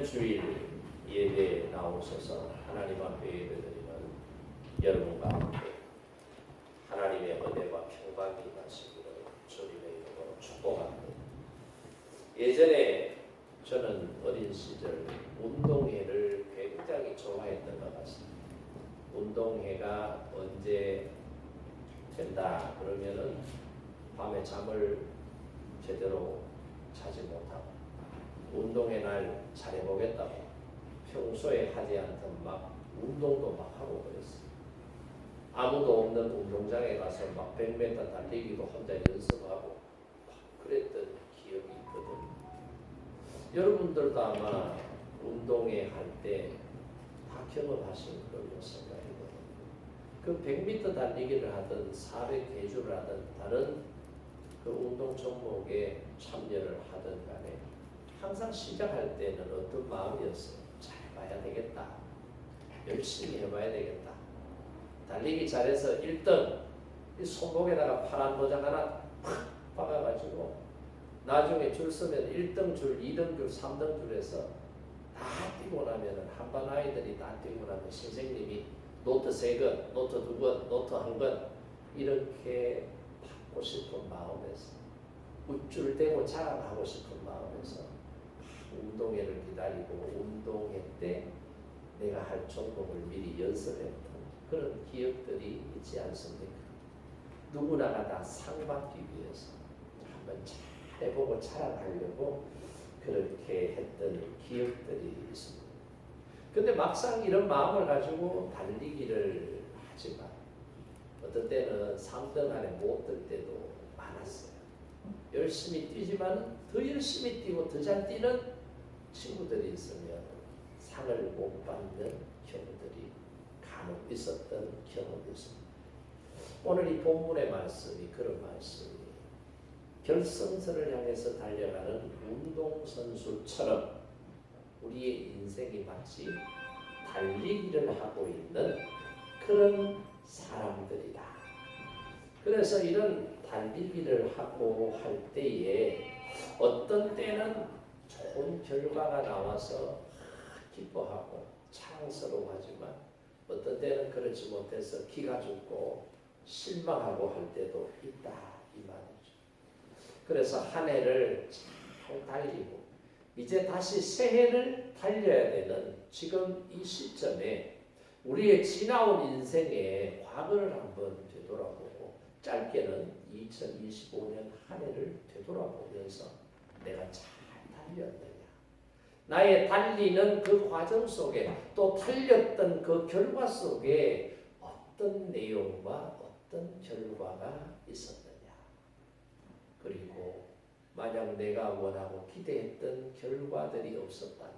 송년주일 예배에 나오셔서 하나님 앞에 예배드리는 여러분과 함께 하나님의 은혜와 평강이 임하시기를 주님의 이름으로 축복합니다. 예전에 저는 어린 시절 운동회를 굉장히 좋아했던 것 같습니다. 운동회가 언제 된다 그러면은 밤에 잠을 제대로 자지 못하고 운동회 날 잘해보겠다고 평소에 하지 않던 막 운동도 막 하고 그랬어요. 아무도 없는 운동장에 가서 막 100m 달리기도 혼자 연습하고 막 그랬던 기억이 있거든요. 여러분들도 아마 운동회 할 때 다 경험하신 걸로 생각이 들어요. 그 100m 달리기를 하든 400 대주를 하든 다른 그 운동 종목에 참여를 하든 간에 항상 시작할 때는 어떤 마음이었어요? 잘 봐야 되겠다. 열심히 해봐야 되겠다. 달리기 잘해서 1등 이 손목에다가 파란 도장 하나 팍 박아가지고 나중에 줄 서면 1등 줄, 2등 줄, 3등 줄에서 다 뛰고 나면은 한반 아이들이 다 뛰고 나면 선생님이 노트 3권, 노트 2권, 노트 1권 이렇게 받고 싶은 마음에서 우쭐대고 자랑하고 싶은 마음에서 운동회를 기다리고 운동회 때 내가 할 종목을 미리 연습했던 그런 기억들이 있지 않습니까? 누구나가 다 상 받기 위해서 한번 잘 해보고 자랑하려고 그렇게 했던 기억들이 있습니다. 근데 막상 이런 마음을 가지고 달리기를 하지만 어떤 때는 3등 안에 못 들 때도 많았어요. 열심히 뛰지만 더 열심히 뛰고 더 잘 뛰는 친구들이 있으면 상을 못 받는 경우들이 간혹 있었던 경험이 있습니다. 오늘 이 본문의 말씀이 그런 말씀이에요. 결승선을 향해서 달려가는 운동선수처럼 우리의 인생이 마치 달리기를 하고 있는 그런 사람들이다. 그래서 이런 달리기를 하고 할 때에 어떤 때는 좋은 결과가 나와서 기뻐하고 자랑스러워하지만 어떤 때는 그렇지 못해서 기가 죽고 실망하고 할 때도 있다 이 말이죠. 그래서 한 해를 잘 달리고 이제 다시 새 해를 달려야 되는 지금 이 시점에 우리의 지나온 인생의 과거를 한번 되돌아보고 짧게는 2025년 한 해를 되돌아보면서 내가 잘 달렸느냐, 나의 달리는 그 과정 속에 또 달렸던 그 결과 속에 어떤 내용과 어떤 결과가 있었느냐, 그리고 만약 내가 원하고 기대했던 결과들이 없었다면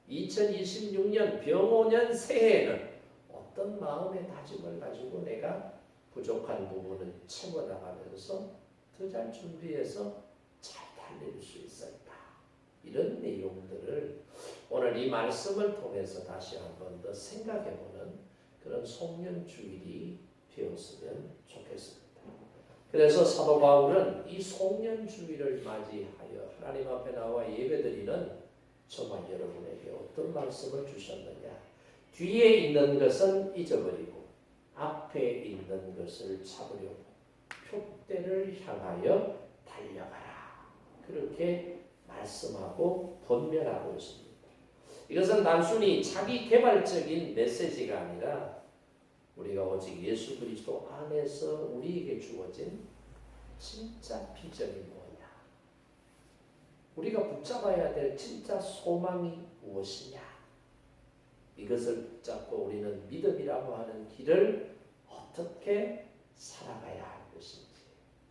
2026년 병오년 새해에는 어떤 마음의 다짐을 가지고 내가 부족한 부분을 채워나가면서 더 잘 준비해서 잘 달릴 수 있을까, 이런 내용들을 오늘 이 말씀을 통해서 다시 한 번 더 생각해보는 그런 송년주일이 되었으면 좋겠습니다. 그래서 사도 바울은 이 송년주일을 맞이하여 하나님 앞에 나와 예배드리는 정말 여러분에게 어떤 말씀을 주셨느냐, 뒤에 있는 것은 잊어버리고 앞에 있는 것을 잡으려고 표대를 향하여 달려가라, 그렇게 말씀하고 권면하고 있습니다. 이것은 단순히 자기 개발적인 메시지가 아니라 우리가 오직 예수 그리스도 안에서 우리에게 주어진 진짜 비전이 뭐냐, 우리가 붙잡아야 될 진짜 소망이 무엇이냐, 이것을 붙잡고 우리는 믿음이라고 하는 길을 어떻게 살아가야 할 것인지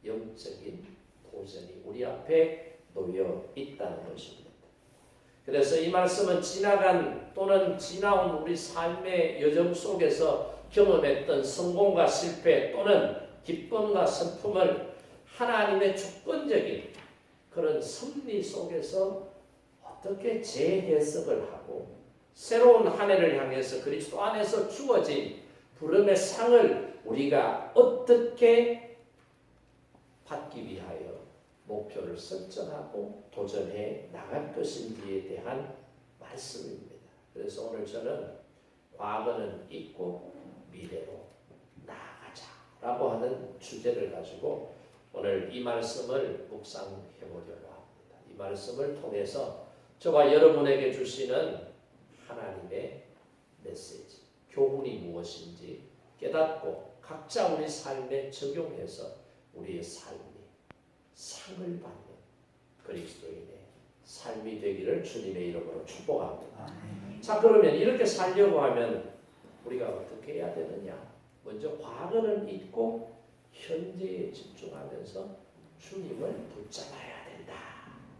영적인 도전이 우리 앞에 놓여 있다는 것입니다. 그래서 이 말씀은 지나간 또는 지나온 우리 삶의 여정 속에서 경험했던 성공과 실패 또는 기쁨과 슬픔을 하나님의 주권적인 그런 섭리 속에서 어떻게 재해석을 하고 새로운 한 해를 향해서 그리스도 안에서 주어진 부름의 상을 우리가 어떻게 받기 위하여 목표를 설정하고 도전해 나갈 것인지에 대한 말씀입니다. 그래서 오늘 저는 과거는 잊고 미래로 나아가자라고 하는 주제를 가지고 오늘 이 말씀을 묵상해 보려고 합니다. 이 말씀을 통해서 저와 여러분에게 주시는 하나님의 메시지, 교훈이 무엇인지 깨닫고 각자 우리 삶에 적용해서 우리의 삶이 상을 받는 그리스도인의 삶이 되기를 주님의 이름으로 축복합니다. 자, 그러면 이렇게 살려고 하면 우리가 어떻게 해야 되느냐? 먼저 과거는 잊고 현재에 집중하면서 주님을 붙잡아야 된다.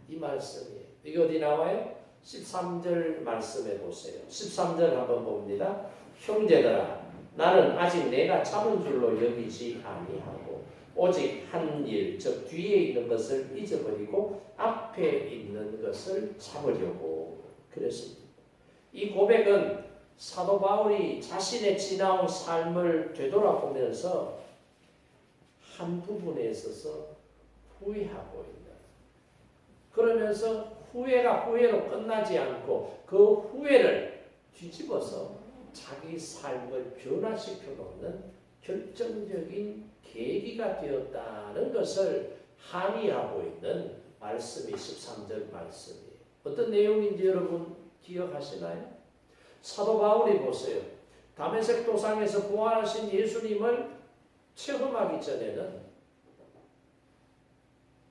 이 말씀이에요. 이게 어디 나와요? 13절 말씀해 보세요. 13절 한번 봅니다. 형제들아, 나는 아직 내가 잡은 줄로 여기지 아니하고 오직 한 일, 즉 뒤에 있는 것을 잊어버리고 앞에 있는 것을 잡으려고 그랬습니다. 이 고백은 사도 바울이 자신의 지나온 삶을 되돌아보면서 한 부분에 있어서 후회하고 있는, 그러면서 후회가 후회로 끝나지 않고 그 후회를 뒤집어서 자기 삶을 변화시켜 놓는 결정적인 계기가 되었다는 것을 항의하고 있는 말씀이 13절 말씀이에요. 어떤 내용인지 여러분 기억하시나요? 사도 바울이 보세요. 다메섹 도상에서 부활하신 예수님을 체험하기 전에는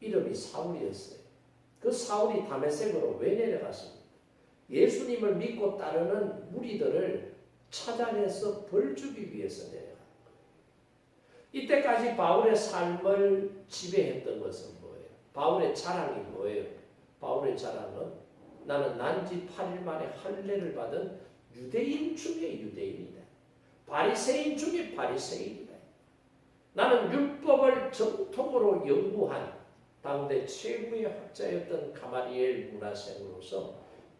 이름이 사울이었어요. 그 사울이 다메섹으로 왜 내려갔습니까? 예수님을 믿고 따르는 무리들을 찾아내서 벌 주기 위해서 내려간 거예요. 이때까지 바울의 삶을 지배했던 것은 뭐예요? 바울의 자랑이 뭐예요? 바울의 자랑은 나는 난지 8일 만에 할례를 받은 유대인 중에 유대인이다. 바리새인 중에 바리새인이다. 나는 율법을 정통으로 연구한 당대 최고의 학자였던 가마리엘 문화생으로서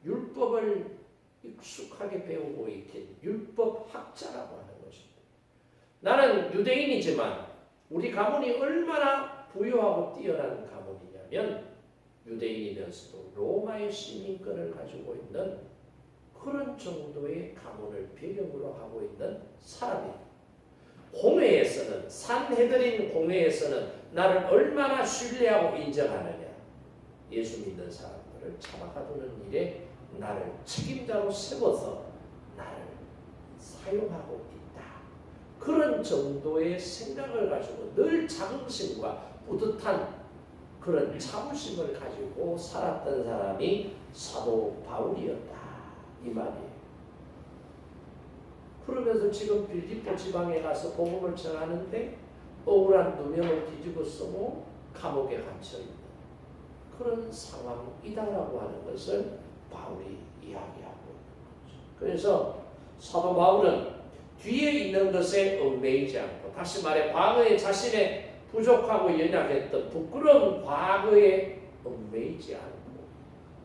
율법을 익숙하게 배우고 있긴 율법학자라고 하는 것입니다. 나는 유대인이지만 우리 가문이 얼마나 부유하고 뛰어난 가문이냐면 유대인이면서도 로마의 시민권을 가지고 있는 그런 정도의 가문을 배경으로 하고 있는 사람이에요. 공회에서는, 산헤드린 공회에서는 나를 얼마나 신뢰하고 인정하느냐. 예수 믿는 사람들을 잡아가두는 일에 나를 책임자로 세워서 나를 사용하고 있다. 그런 정도의 생각을 가지고 늘 자긍심과 뿌듯한 그런 자부심을 가지고 살았던 사람이 사도 바울이었다. 이 말이에요. 그러면서 지금 빌립보 지방에 가서 복음을 전하는데 억울한 누명을 뒤집어 쓰고 감옥에 갇혀있는 그런 상황이다라고 하는 것을 바울이 이야기하고 있는 거죠. 그래서 사도 바울은 뒤에 있는 것에 얽매이지 않고, 다시 말해 과거에 자신의 부족하고 연약했던 부끄러운 과거에 얽매이지 않고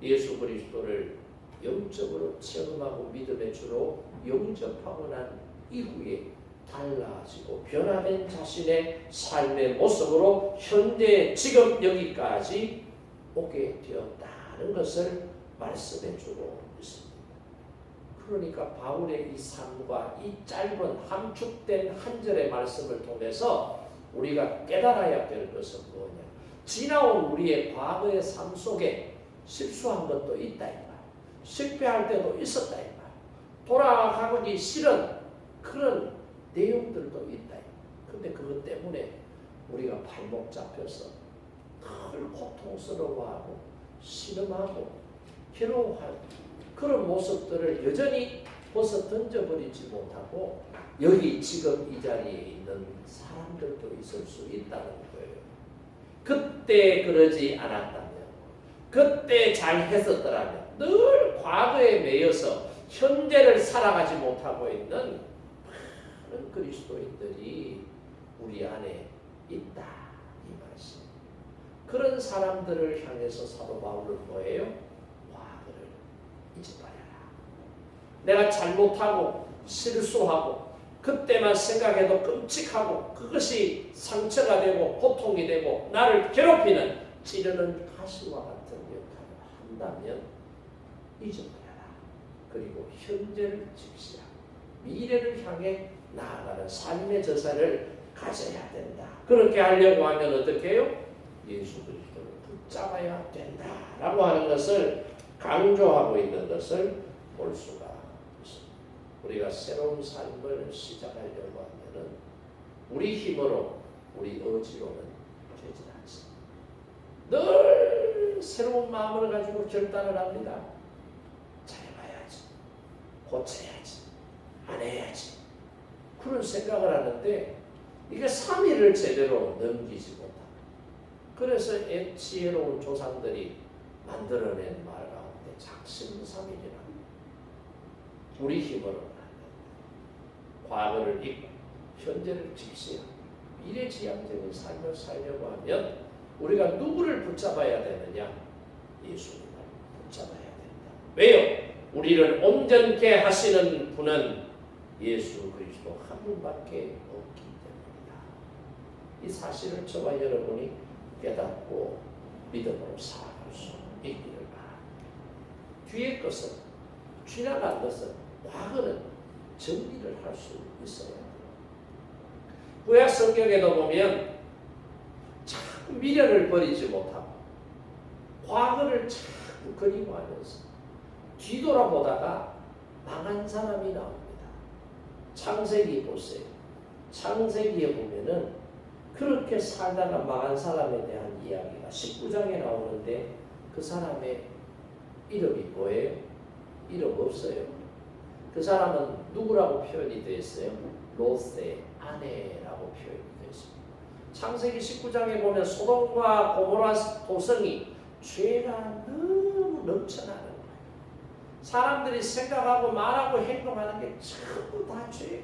예수 그리스도를 영적으로 체험하고 믿음의 주로 영접하고 난 이후에 달라지고 변화된 자신의 삶의 모습으로 현재 지금 여기까지 오게 되었다는 것을 말씀해 주고 있습니다. 그러니까 바울의 이 삶과 이 짧은 함축된 한 절의 말씀을 통해서 우리가 깨달아야 될 것은 뭐냐? 지나온 우리의 과거의 삶 속에 실수한 것도 있다 이 말, 실패할 때도 있었다 이 말, 돌아가기 싫은 그런 내용들도 있다. 근데 그것 때문에 우리가 발목 잡혀서 늘 고통스러워하고 신음하고 괴로워하고 그런 모습들을 여전히 벗어 던져버리지 못하고 여기 지금 이 자리에 있는 사람들도 있을 수 있다는 거예요. 그때 그러지 않았다면, 그때 잘 했었더라면, 늘 과거에 매여서 현재를 살아가지 못하고 있는 많은 그리스도인들이 우리 안에 있다 이 말씀. 그런 사람들을 향해서 사도 바울은 뭐예요? 과거를 잊어버려라. 내가 잘못하고 실수하고 그때만 생각해도 끔찍하고 그것이 상처가 되고 고통이 되고 나를 괴롭히는 찌르는 가시와 같은 역할을 한다면 잊어버려라. 그리고 현재를 직시하고 미래를 향해 나아가는 삶의 저사를 가져야 된다. 그렇게 하려고 하면 어떻게 해요? 예수 그리스도를 붙잡아야 된다라고 하는 것을 강조하고 있는 것을 볼 수가 있습니다. 우리가 새로운 삶을 시작하려고 하면은 우리 힘으로, 우리 의지로는 되지 않습니다. 늘 새로운 마음을 가지고 결단을 합니다. 잘해봐야지, 고쳐야지, 안 해야지. 그런 생각을 하는데 이게 3일을 제대로 넘기지 못하고, 그래서 지혜로운 조상들이 만들어낸 말 가운데 작심삼일이라 우리 힘으로는 안 된다. 과거를 잊고 현재를 직시하고 미래지향적인 삶을 살려고 하면 우리가 누구를 붙잡아야 되느냐? 예수님을 붙잡아야 된다. 왜요? 우리를 온전케 하시는 분은 예수 그리스도 한 분밖에 없기 때문이다. 이 사실을 저와 여러분이 깨닫고 믿음으로 살아갈 수 있기를 바랍니다. 뒤의 것은, 지나간 것은, 과거는 정리를 할 수 있어야 돼요. 구약 성경에도 보면 자꾸 미련을 버리지 못하고 과거를 자꾸 그리워하면서 뒤돌아보다가 망한 사람이 나옵니다. 창세기 보세요. 창세기에 보면은 그렇게 살다가 망한 사람에 대한 이야기가 19장에 나오는데 그 사람의 이름이 뭐예요? 이름 없어요. 그 사람은 누구라고 표현이 되어 있어요? 롯의 아내라고 표현이 되어 있습니다. 창세기 19장에 보면 소돔과 고모라 도성이 죄가 너무 넘쳐나는 거예요. 사람들이 생각하고 말하고 행동하는 게 전부 다 죄예요.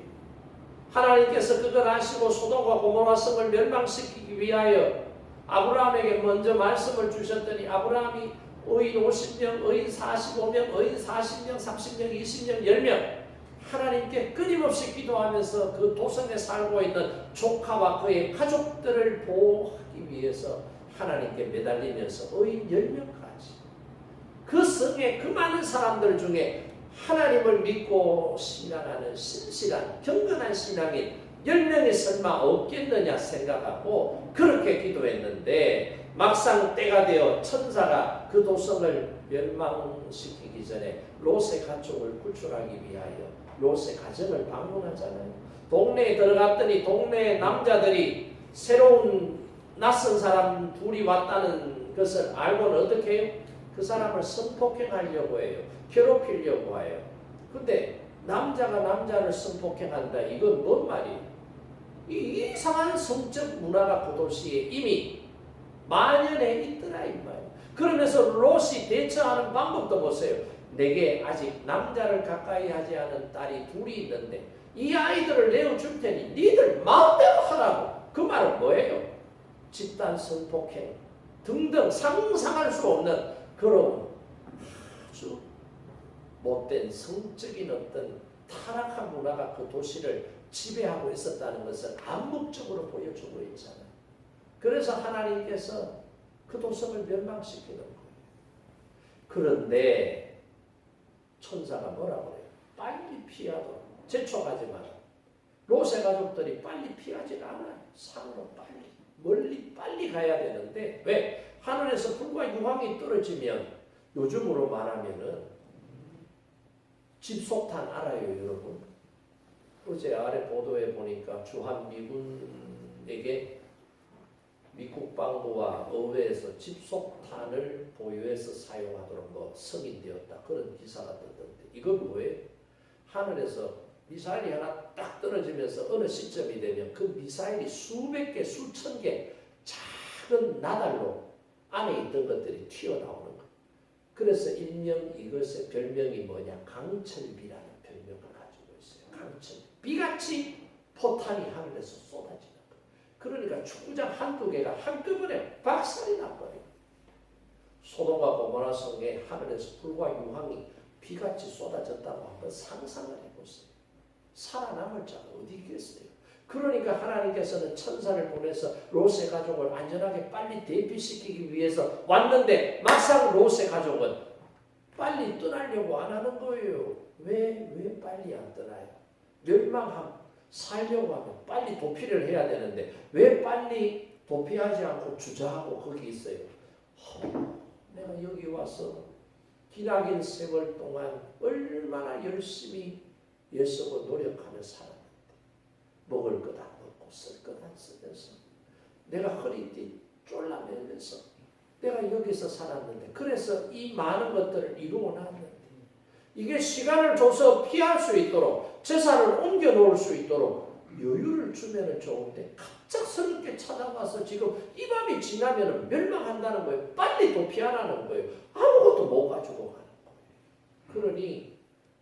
하나님께서 그걸 아시고 소돔과 고모라 성을 멸망시키기 위하여 아브라함에게 먼저 말씀을 주셨더니 아브라함이 의인 50명, 의인 45명, 의인 40명, 30명, 20명, 10명 하나님께 끊임없이 기도하면서 그 도성에 살고 있는 조카와 그의 가족들을 보호하기 위해서 하나님께 매달리면서 의인 10명까지 그 성에 그 많은 사람들 중에 하나님을 믿고 신앙하는 신실한 경건한 신앙인 10명이 설마 없겠느냐 생각하고 그렇게 기도했는데 막상 때가 되어 천사가 그 도성을 멸망시키기 전에 롯의 가족을 구출하기 위하여 롯의 가정을 방문하잖아요. 동네에 들어갔더니 동네 남자들이 새로운 낯선 사람 둘이 왔다는 것을 알고는 어떻게 해요? 그 사람을 성폭행하려고 해요. 괴롭히려고 해요. 근데 남자가 남자를 성폭행한다. 이건 뭔 말이에요? 이 이상한 성적 문화가 그 도시에 이미 만연해 있더라 이 말이에요. 그러면서 롯이 대처하는 방법도 보세요. 내게 아직 남자를 가까이 하지 않은 딸이 둘이 있는데 이 아이들을 내어줄 테니 니들 마음대로 하라고. 그 말은 뭐예요? 집단 성폭행 등등 상상할 수 없는 그런 아주 못된 성적인 어떤 타락한 문화가 그 도시를 지배하고 있었다는 것을 암묵적으로 보여주고 있잖아요. 그래서 하나님께서 그 도성을 멸망시키는 거예요. 그런데 천사가 뭐라고 해요? 빨리 피하도록 재촉하지 마라. 롯의 가족들이 빨리 피하지 않아요. 산으로 빨리 멀리 빨리 가야 되는데 왜? 하늘에서 불과 유황이 떨어지면 요즘으로 말하면은 집속탄 알아요 여러분? 어제 아래 보도에 보니까 주한미군에게 미 국방부와 의회에서 집속탄을 보유해서 사용하도록 뭐 승인되었다. 그런 기사가 떴던데 이건 뭐예요? 하늘에서 미사일이 하나 딱 떨어지면서 어느 시점이 되면 그 미사일이 수백 개, 수천 개 작은 나달로 안에 있던 것들이 튀어나오는 거예요. 그래서 일명 이것의 별명이 뭐냐? 강철비라는 별명을 가지고 있어요. 강철비. 비같이 포탄이 하늘에서 쏟아지는 거예요. 그러니까 축구장 한두 개가 한꺼번에 박살이 나버려요. 소돔과 고모라 성에 하늘에서 불과 유황이 비같이 쏟아졌다고 한번 상상을 해보세요. 살아남을 자가 어디 있겠어요? 그러니까 하나님께서는 천사를 보내서 롯의 가족을 안전하게 빨리 대피시키기 위해서 왔는데 막상 롯의 가족은 빨리 떠나려고 안 하는 거예요. 왜 빨리 안 떠나요? 살려고 하면 빨리 도피를 해야 되는데 왜 빨리 도피하지 않고 주저하고 거기 있어요? 내가 여기 와서 기나긴 세월 동안 얼마나 열심히 애쓰고 노력하며 살았는데 먹을 것 안 먹고 쓸 것 안 쓰면서 내가 허리띠 쫄라매면서 내가 여기서 살았는데 그래서 이 많은 것들을 이루어 놨는데 이게 시간을 줘서 피할 수 있도록 재산을 옮겨 놓을 수 있도록 여유를 주면 좋은데 갑작스럽게 찾아와서 지금 이 밤이 지나면 멸망한다는 거예요. 빨리 도피하라는 거예요. 아무것도 못 가지고 가는 거예요. 그러니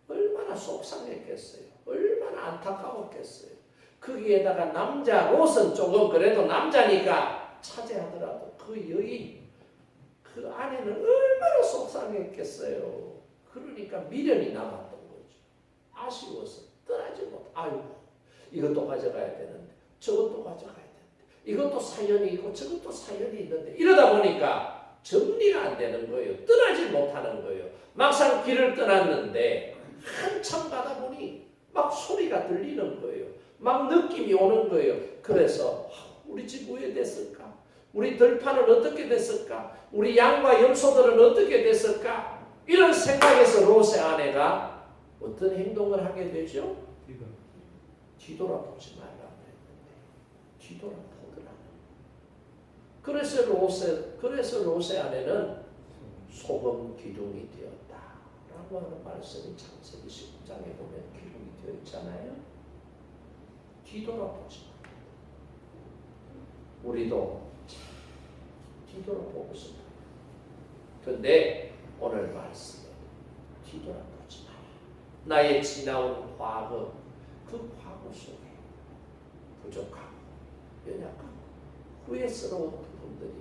얼마나 속상했겠어요. 얼마나 안타까웠겠어요. 거기에다가 남자 롯은 조금 그래도 남자니까 차지하더라도 그 여인 그 아내는 얼마나 속상했겠어요. 그러니까 미련이 남았던 거죠. 아쉬워서 떠나지 못. 아유 이것도 가져가야 되는데 저것도 가져가야 되는데 이것도 사연이 있고 저것도 사연이 있는데 이러다 보니까 정리가 안 되는 거예요. 떠나지 못하는 거예요. 막상 길을 떠났는데 한참 가다 보니 막 소리가 들리는 거예요. 막 느낌이 오는 거예요. 그래서 우리 집 왜 됐을까? 우리 들판은 어떻게 됐을까? 우리 양과 염소들은 어떻게 됐을까? 이런 생각에서 롯의 아내가 어떤 행동을 하게 되죠? 뒤돌아보지 말라고 했는데 뒤돌아보더라. 그래서 롯의 아내는 소금 기둥이 되었다라고 하는 말씀이 창세기 19장에 보면 기둥이 되어 있잖아요. 뒤돌아보지 마. 우리도 뒤돌아보고 싶어요. 그런데 오늘 말씀에 뒤돌아보지 마라. 나의 지나온 과거, 그 과거 속에 부족하고 연약하고 후회스러운 부분들이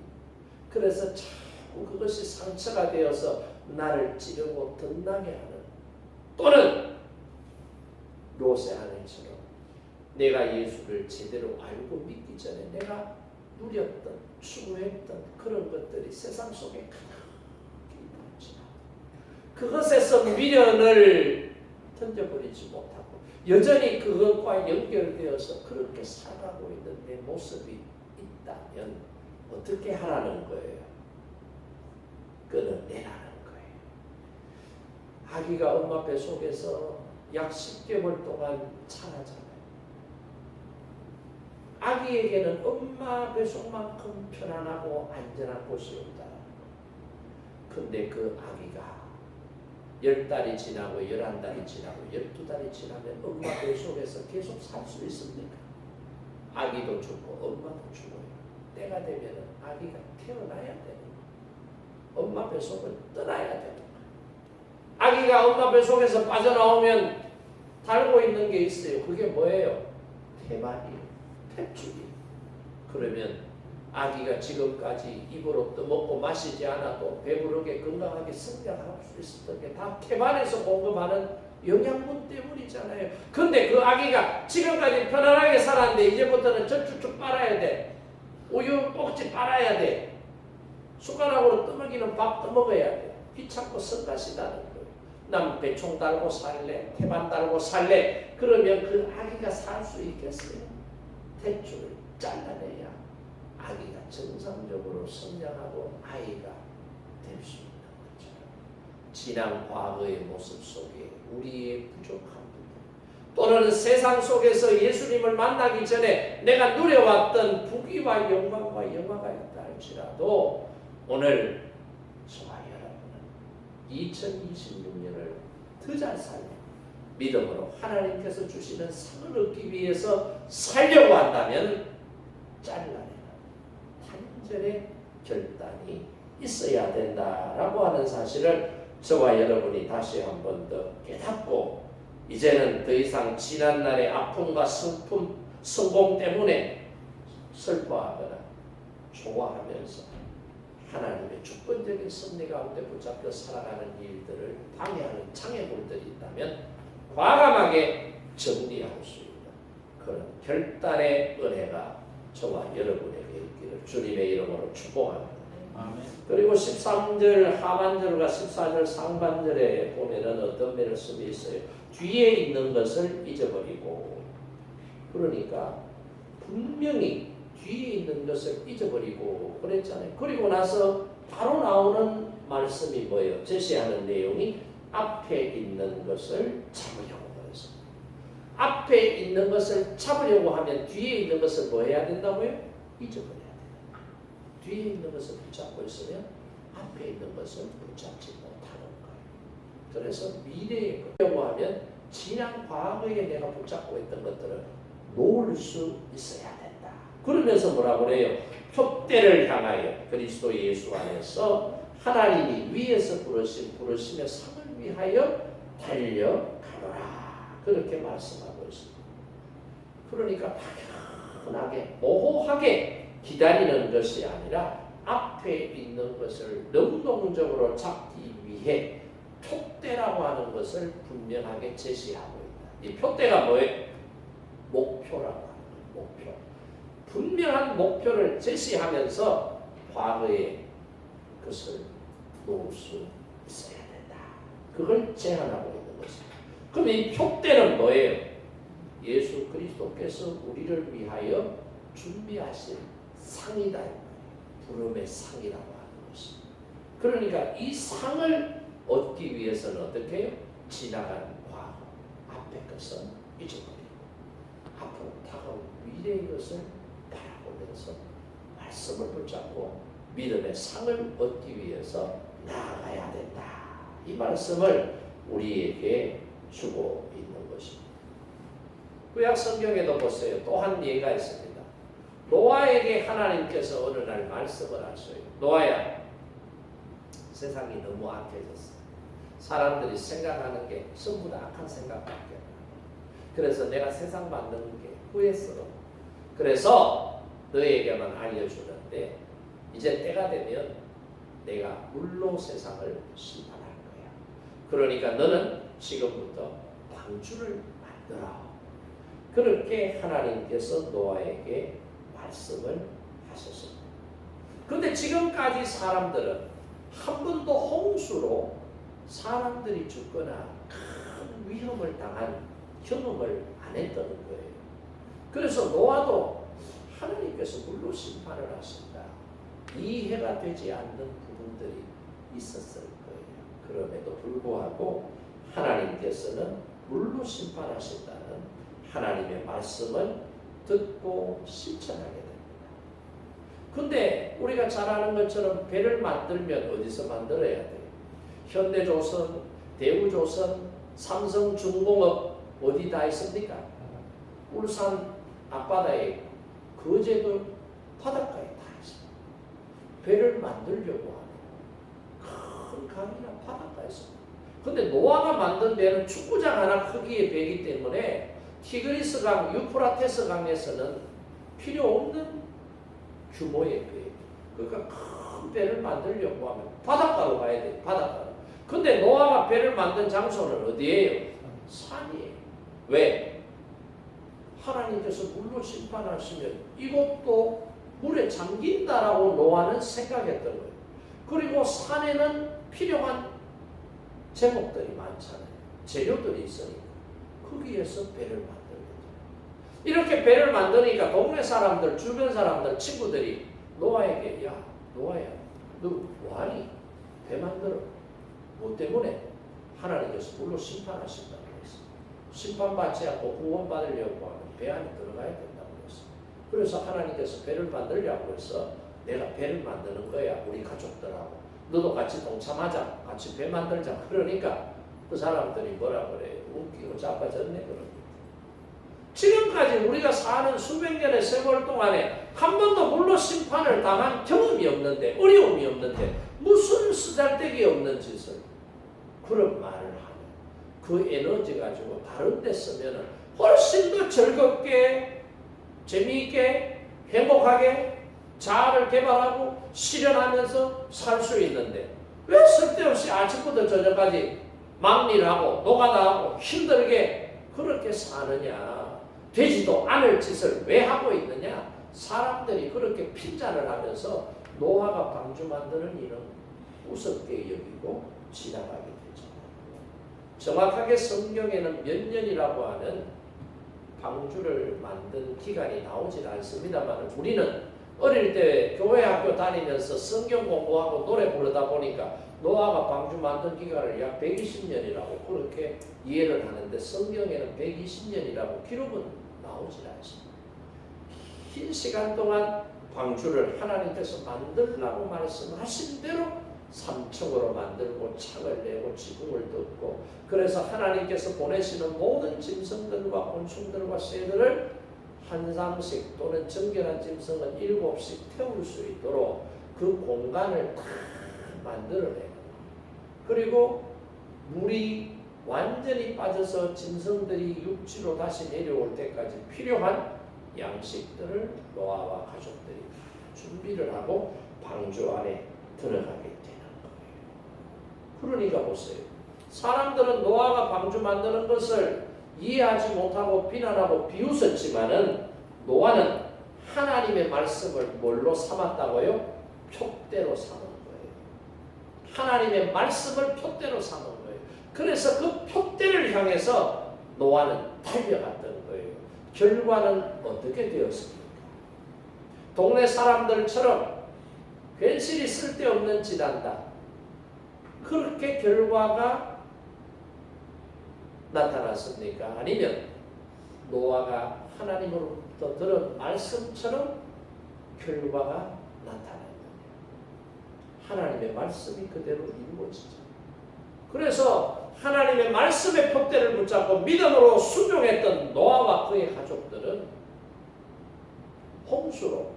그래서 자꾸 그것이 상처가 되어서 나를 찌르고 덧나게 하는 또는 롯의 아내처럼 내가 예수를 제대로 알고 믿기 전에 내가 누렸던 추구했던 그런 것들이 세상 속에 가득히 넘치나 그것에서 미련을 던져버리지 못하고 여전히 그것과 연결되어서 그렇게 살아가고 있는 내 모습이 있다면 어떻게 하라는 거예요? 끊어내라는 거예요. 아기가 엄마 뱃속에서 약 10개월 동안 자라잖아요. 아기에게는 엄마 뱃속만큼 편안하고 안전한 곳이 없다. 근데 그 아기가 10달이 지나고 11달이 지나고 12달이 지나면 엄마 뱃속에서 계속 살 수 있습니까? 아기도 죽고 엄마도 죽어요. 때가 되면 아기가 태어나야 되는 거예요. 엄마 뱃속을 떠나야 되는 거예요. 아기가 엄마 뱃속에서 빠져나오면 달고 있는 게 있어요. 그게 뭐예요? 태반이에요. 탯줄이. 그러면 아기가 지금까지 입으로 떠먹고 마시지 않아도 배부르게 건강하게 성장할 수 있었던 게 다 태반에서 공급하는 영양분 때문이잖아요. 근데 그 아기가 지금까지 편안하게 살았는데 이제부터는 젖줄쭉 빨아야 돼. 우유 꼭지 빨아야 돼. 숟가락으로 떠먹이는 밥 떠먹어야 돼. 귀찮고 성가시다는 거예요. 난 배총 달고 살래, 태반 달고 살래. 그러면 그 아기가 살 수 있겠어요? 탯줄을 잘라내야 아기가 정상적으로 성장하고 아이가 될 수 있는 거죠. 지난 과거의 모습 속에 우리의 부족한 부분 또는 세상 속에서 예수님을 만나기 전에 내가 누려왔던 부귀와 영광과 영화가 있다 할지라도 오늘 저와 여러분은 2026년을 더 잘 살고 믿음으로 하나님께서 주시는 상을 얻기 위해서 살려고 한다면 잘라내는 단절의 결단이 있어야 된다라고 하는 사실을 저와 여러분이 다시 한 번 더 깨닫고 이제는 더 이상 지난날의 아픔과 성공 때문에 슬퍼하거나 좋아하면서 하나님의 주권적인 섭리 가운데 붙잡혀 살아가는 일들을 방해하는 장애물들이 있다면 과감하게 정리할 수 있는 그런 결단의 은혜가 저와 여러분에게 있기를 주님의 이름으로 축복합니다. 그리고 13절 하반절과 14절 상반절에 보면은 어떤 말씀이 있어요. 뒤에 있는 것을 잊어버리고, 그러니까 분명히 뒤에 있는 것을 잊어버리고 그랬잖아요. 그리고 나서 바로 나오는 말씀이 뭐예요? 제시하는 내용이 앞에 있는 것을 잡으려고 그래서 앞에 있는 것을 잡으려고 하면 뒤에 있는 것을 뭐 해야 된다고요? 잊어버려야 돼요. 뒤에 있는 것을 붙잡고 있으면 앞에 있는 것을 붙잡지 못하는 거예요. 그래서 미래에 보려고 하면 지난 과거에 내가 붙잡고 있던 것들을 놓을 수 있어야 된다. 그러면서 뭐라고 그래요? 표대를 향하여 그리스도 예수 안에서 하나님이 위에서 부르시며 상을 위하여 달려가노라. 그렇게 말씀하고 있습니다. 그러니까 당연하게 모호하게 기다리는 것이 아니라 앞에 있는 것을 능동적으로 잡기 위해 표대라고 하는 것을 분명하게 제시하고 있다. 이 표대가 뭐예요? 목표라고 하는 거예요. 목표. 분명한 목표를 제시하면서 과거의 것을 놓을 수 있어야 된다. 그걸 제안하고 있는 것입니다. 그럼 이 표대는 뭐예요? 예수 그리스도께서 우리를 위하여 준비하신 상이다. 부름의 상이라고 하는 것입니다. 그러니까 이 상을 얻기 위해서는 어떻게 해요? 지나간 과거, 앞의 것은 잊어버리고 앞으로 다가올 미래의 것을 바라보면서 말씀을 붙잡고 믿음의 상을 얻기 위해서 나아가야 된다. 이 말씀을 우리에게 주고 있는 것입니다. 구약 성경에도 보세요. 또 한 예가 있습니다. 노아에게 하나님께서 어느 날 말씀을 하셔요. 노아야, 세상이 너무 악해졌어. 사람들이 생각하는 게 전부 다 악한 생각밖에 안 나. 그래서 내가 세상 만드는 게 후회스러워. 그래서 너에게만 알려주는데 이제 때가 되면 내가 물로 세상을 심판할 거야. 그러니까 너는 지금부터 방주를 만들어. 그렇게 하나님께서 노아에게 말씀을 하셨습니다. 그런데 지금까지 사람들은 한 번도 홍수로 사람들이 죽거나 큰 위험을 당한 경험을 안 했던 거예요. 그래서 노아도 하나님께서 물로 심판을 하신다. 이해가 되지 않는 부분들이 있었을 거예요. 그럼에도 불구하고 하나님께서는 물로 심판하신다는 하나님의 말씀을 듣고 실천하게 됩니다. 근데 우리가 잘 아는 것처럼 배를 만들면 어디서 만들어야 돼요? 현대조선, 대우조선, 삼성중공업 어디 다 있습니까? 울산 앞바다에 있고 거제도 바닷가에 다 있어요. 배를 만들려고 하는 큰 강이나 바닷가에 있습니다. 근데 노아가 만든 배는 축구장 하나 크기의 배이기 때문에 티그리스 강, 유프라테스 강에서는 필요 없는 규모의 배. 그러니까 큰 배를 만들려고 하면 바닷가로 가야 돼요. 바닷가로. 근데 노아가 배를 만든 장소는 어디예요? 산이에요. 왜? 하나님께서 물로 심판하시면 이것도 물에 잠긴다라고 노아는 생각했던 거예요. 그리고 산에는 필요한 제목들이 많잖아요. 재료들이 있으니까. 거기에서 배를 만들거든요. 이렇게 배를 만드니까 동네 사람들, 주변 사람들, 친구들이 노아에게 야, 노아야, 너 뭐하니? 배 만들어. 뭐 때문에? 하나님께서 물로 심판하신다고 했어요. 심판받지 않고 구원받으려고 하면 배 안에 들어가야 된다고 했어요. 그래서 하나님께서 배를 만들려고 해서 내가 배를 만드는 거야. 우리 가족들하고. 너도 같이 동참하자. 같이 배 만들자. 그러니까 그 사람들이 뭐라 그래요? 웃기고 자빠졌네 그럽니다. 지금까지 우리가 사는 수백 년의 세월 동안에 한 번도 물로 심판을 당한 경험이 없는데, 어려움이 없는데 무슨 쓰잘데기 없는 짓을 그런 말을 하면 그 에너지 가지고 다른 데 쓰면 훨씬 더 즐겁게 재미있게 행복하게 자아를 개발하고 실현하면서 살 수 있는데 왜 쓸데없이 아침부터 저녁까지 막일하고 노가다하고 힘들게 그렇게 사느냐. 되지도 않을 짓을 왜 하고 있느냐. 사람들이 그렇게 핀잔을 하면서 노아가 방주 만드는 일은 우습게 여기고 지나가게 되죠. 정확하게 성경에는 몇 년이라고 하는 방주를 만든 기간이 나오질 않습니다만 우리는 어릴 때 교회 학교 다니면서 성경 공부하고 노래 부르다 보니까 노아가 방주 만든 기간을 약 120년이라고 그렇게 이해를 하는데 성경에는 120년이라고 기록은 나오질 않습니다. 긴 시간 동안 방주를 하나님께서 만들라고 말씀하신 대로 삼층으로 만들고 창을 내고 지붕을 덮고 그래서 하나님께서 보내시는 모든 짐승들과 곤충들과 새들을 한 상씩 또는 정결한 짐승은 7씩 태울 수 있도록 그 공간을 다 만들어내요. 그리고 물이 완전히 빠져서 짐승들이 육지로 다시 내려올 때까지 필요한 양식들을 노아와 가족들이 준비를 하고 방주 안에 들어가게 되는 거예요. 그러니까 보세요. 사람들은 노아가 방주 만드는 것을 이해하지 못하고 비난하고 비웃었지만은 노아는 하나님의 말씀을 뭘로 삼았다고요? 표대로 삼은 거예요. 하나님의 말씀을 표대로 삼은 거예요. 그래서 그 표대를 향해서 노아는 달려갔던 거예요. 결과는 어떻게 되었습니까? 동네 사람들처럼 괜시리 쓸데없는 짓 한다. 그렇게 결과가 나타났습니까? 아니면 노아가 하나님으로부터 들은 말씀처럼 결과가 나타납니다. 하나님의 말씀이 그대로 이루어지죠. 그래서 하나님의 말씀의 표대를 붙잡고 믿음으로 순종했던 노아와 그의 가족들은 홍수로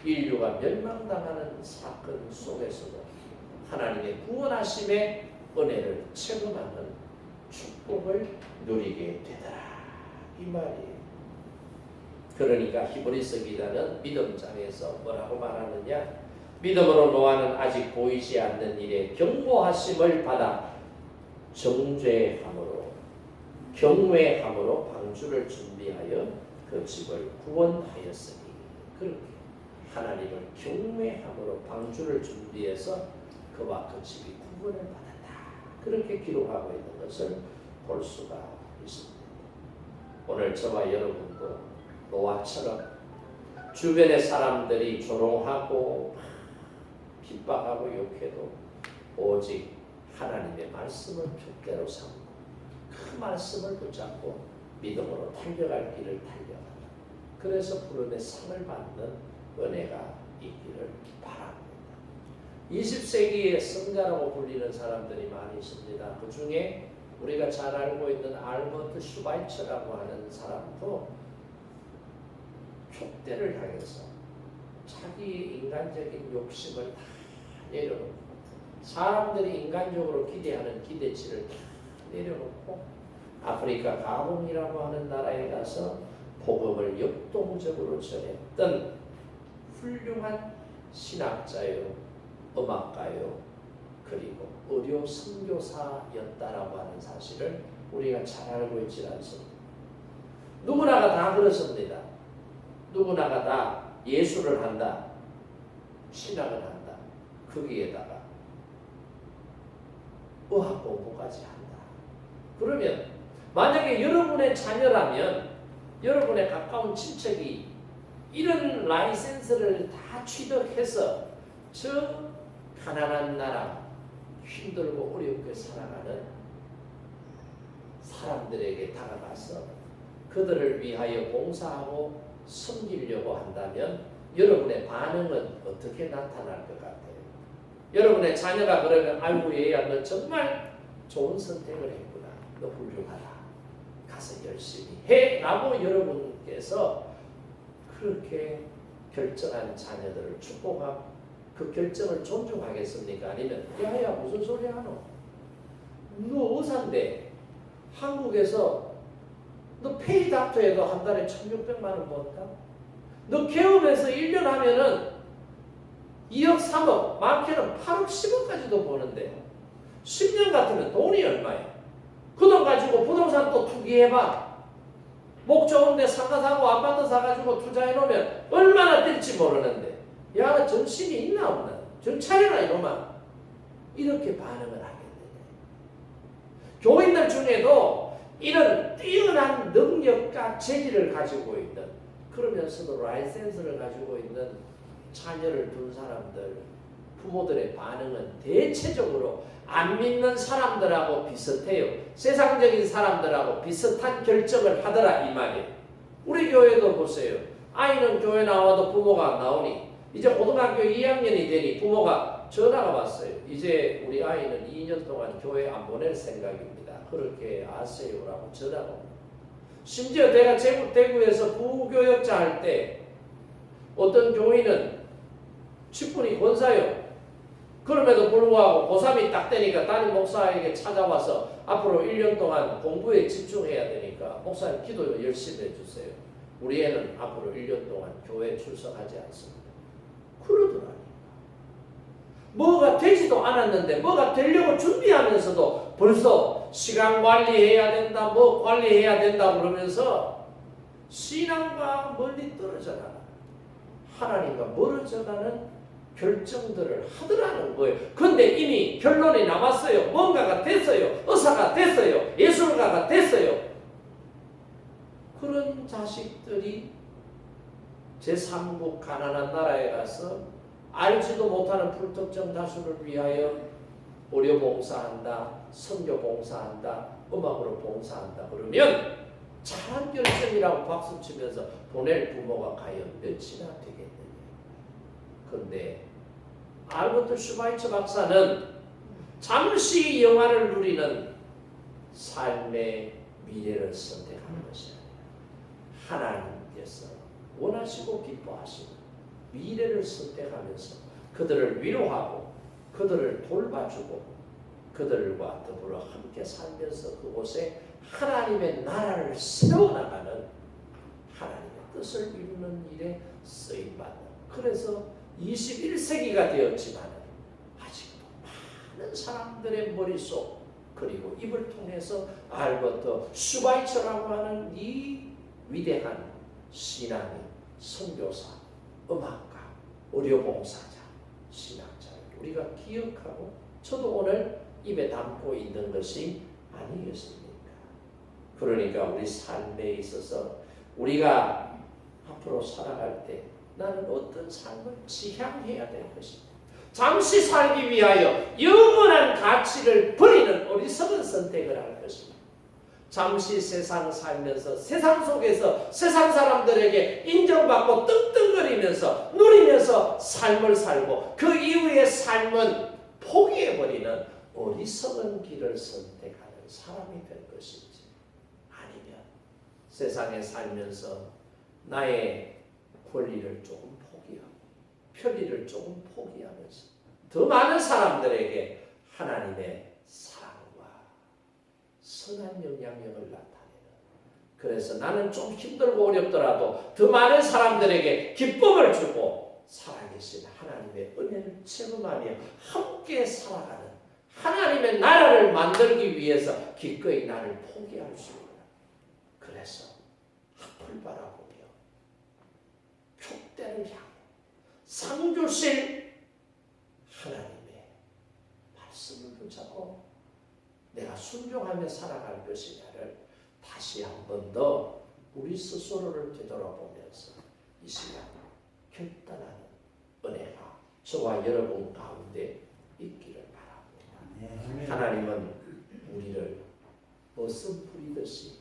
인류가 멸망당하는 사건 속에서도 하나님의 구원하심의 은혜를 체험하는 축복을 누리게 되더라 이 말이에요. 그러니까 히브리서 기자는 믿음장에서 뭐라고 말하느냐? 믿음으로 노아는 아직 보이지 않는 일에 경고하심을 받아 정죄함으로 경외함으로 방주를 준비하여 그 집을 구원하였으니 그렇게 하나님을 경외함으로 방주를 준비해서 그와 그 집이 구원을 받았다. 그렇게 기록하고 있는 것을 볼 수가 있습니다. 오늘 저와 여러분도 노아처럼 주변의 사람들이 조롱하고 핍박하고 욕해도 오직 하나님의 말씀을 표대로 삼고 그 말씀을 붙잡고 믿음으로 달려갈 길을 달려가라. 그래서 부름의 상을 받는 은혜가 있기를 바랍니다. 20세기의 성자라고 불리는 사람들이 많이 있습니다. 그 중에 우리가 잘 알고 있는 알버트 슈바이처라고 하는 사람도 촛대를 향해서 자기 인간적인 욕심을 다 내려놓고 사람들이 인간적으로 기대하는 기대치를 다 내려놓고 아프리카 가봉이라고 하는 나라에 가서 복음을 역동적으로 전했던 훌륭한 신학자요, 음악가요, 그리고 의료 선교사였다라고 하는 사실을 우리가 잘 알고 있지 않습니다. 누구나가 다 그렇습니다. 누구나가 다 예술을 한다, 신학을 한다. 거기에다가 의학 공부까지 한다. 그러면 만약에 여러분의 자녀라면 여러분의 가까운 친척이 이런 라이센스를 다 취득해서 저 가난한 나라 힘들고 어렵게 살아가는 사람들에게 다가가서 그들을 위하여 봉사하고 섬기려고 한다면 여러분의 반응은 어떻게 나타날 것 같아요? 여러분의 자녀가 그러면 아이고 얘야 너 정말 좋은 선택을 했구나. 너 훌륭하다. 가서 열심히 해. 라고 여러분께서 그렇게 결정한 자녀들을 축복하고 그 결정을 존중하겠습니까? 아니면 야야 무슨 소리 하노? 너 의사인데 한국에서 너 페이 닥터에도 한 달에 1,600만 원 번다? 너 개업해서 1년 하면은 2억, 3억, 많게는 8억, 10억까지도 버는데 10년 같으면 돈이 얼마야? 그 돈 가지고 부동산 또 투기해봐. 목 좋은 데 상가 사고 아파트 사가지고 투자해놓으면 얼마나 될지 모르는데 야, 정신이 있나 없나? 정 차려라 이놈아. 이렇게 반응을 하겠느냐. 교인들 중에도 이런 뛰어난 능력과 재질을 가지고 있는, 그러면서도 라이센스를 가지고 있는 자녀를 둔 사람들, 부모들의 반응은 대체적으로 안 믿는 사람들하고 비슷해요. 세상적인 사람들하고 비슷한 결정을 하더라 이 말이에요. 우리 교회도 보세요. 아이는 교회 나와도 부모가 안 나오니 이제 고등학교 2학년이 되니 부모가 전화가 왔어요. 이제 우리 아이는 2년 동안 교회 안 보낼 생각입니다. 그렇게 아세요라고 전화가 옵니다. 심지어 내가 대구에서 부교역자 할 때 어떤 교인은 직분이 권사요. 그럼에도 불구하고 고3이 딱 되니까 담임 목사에게 찾아와서 앞으로 1년 동안 공부에 집중해야 되니까 목사님 기도 열심히 해주세요. 우리 애는 앞으로 1년 동안 교회에 출석하지 않습니다. 그러더라니까. 뭐가 되지도 않았는데 뭐가 되려고 준비하면서도 벌써 시간 관리해야 된다, 뭐 관리해야 된다 그러면서 신앙과 멀리 떨어져가는, 하나님과 멀어져가는 결정들을 하더라는 거예요. 근데 이미 결론이 남았어요. 뭔가가 됐어요. 의사가 됐어요. 예술가가 됐어요. 그런 자식들이 제3국 가난한 나라에 가서 알지도 못하는 불특정 다수를 위하여 의료 봉사한다, 선교 봉사한다, 음악으로 봉사한다 그러면 잘한 결정이라고 박수치면서 보낼 부모가 과연 몇이나 되겠느냐. 그런데 알버트 슈바이처 박사는 잠시 영화를 누리는 삶의 미래를 선택하는 것이 아니라 하나님께서 원하시고 기뻐하시는 미래를 선택하면서 그들을 위로하고 그들을 돌봐주고 그들과 더불어 함께 살면서 그곳에 하나님의 나라를 세워나가는, 하나님의 뜻을 이루는 일에 쓰임받는, 그래서 21세기가 되었지만 아직도 많은 사람들의 머릿속 그리고 입을 통해서 알버트 슈바이처라고 하는 이 위대한 신앙인, 선교사, 음악가, 의료봉사자, 신학자를 우리가 기억하고 저도 오늘 입에 담고 있는 것이 아니겠습니까? 그러니까 우리 삶에 있어서 우리가 앞으로 살아갈 때 나는 어떤 삶을 지향해야 될 것인가? 잠시 살기 위하여 영원한 가치를 버리는 어리석은 선택을 할 것인가? 잠시 세상 살면서 세상 속에서 세상 사람들에게 인정받고 떵떵거리면서 누리면서 삶을 살고 그 이후의 삶은 포기해버리는 어리석은 길을 선택하는 사람이 될 것인지, 아니면 세상에 살면서 나의 권리를 조금 포기하고 편리를 조금 포기하면서 더 많은 사람들에게 하나님의 사랑과 선한 영향력을 나타내는, 그래서 나는 좀 힘들고 어렵더라도 더 많은 사람들에게 기쁨을 주고 살아계신 하나님의 은혜를 체험하며 함께 살아가는 하나님의 나라를 만들기 위해서 기꺼이 나를 포기할 수 있는, 그래서 앞을 바라보며 족대를 향해 상 주실 하나님의 말씀을 붙잡고 내가 순종하며 살아갈 것이냐를 다시 한 번 더 우리 스스로를 되돌아보면서 이 시간 결단하는 은혜가 저와 여러분 가운데 있기를 바랍니다. 하나님은 우리를 머슴 부리듯이,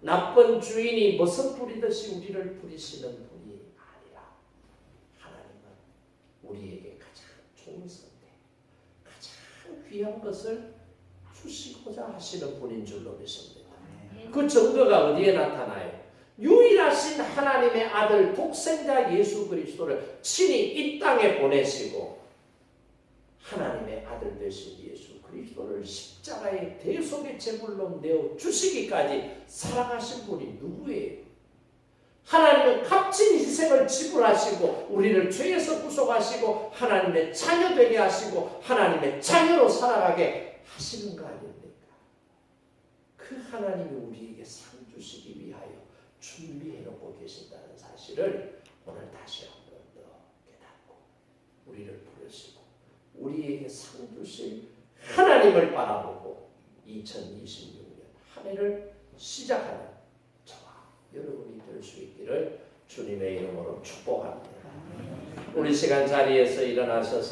나쁜 주인이 머슴 부리듯이 우리를 부리시는 분이 아니라 하나님은 우리에게 가장 좋은 선택, 가장 귀한 것을 주시고자 하시는 분인 줄로 믿습니다. 그 증거가 어디에 나타나요? 유일하신 하나님의 아들 독생자 예수 그리스도를 친히 이 땅에 보내시고 하나님의 아들 되신 예수 그리스도를 십자가의 대속의 제물로 내어 주시기까지 사랑하신 분이 누구예요? 하나님은 값진 희생을 지불하시고 우리를 죄에서 구속하시고 하나님의 자녀 되게 하시고 하나님의 자녀로 살아가게 하시는 거 아닙니까? 그 하나님이 우리에게 상 주시기 위하여 준비해 놓고 계신다는 사실을 오늘 다시 한 번 더 깨닫고 우리를 부르시고 우리에게 상 주실 하나님을 바라보고 2026년 한 해를 시작하는 저와 여러분이 될 수 있기를 주님의 이름으로 축복합니다. 우리 시간 자리에서 일어나셔서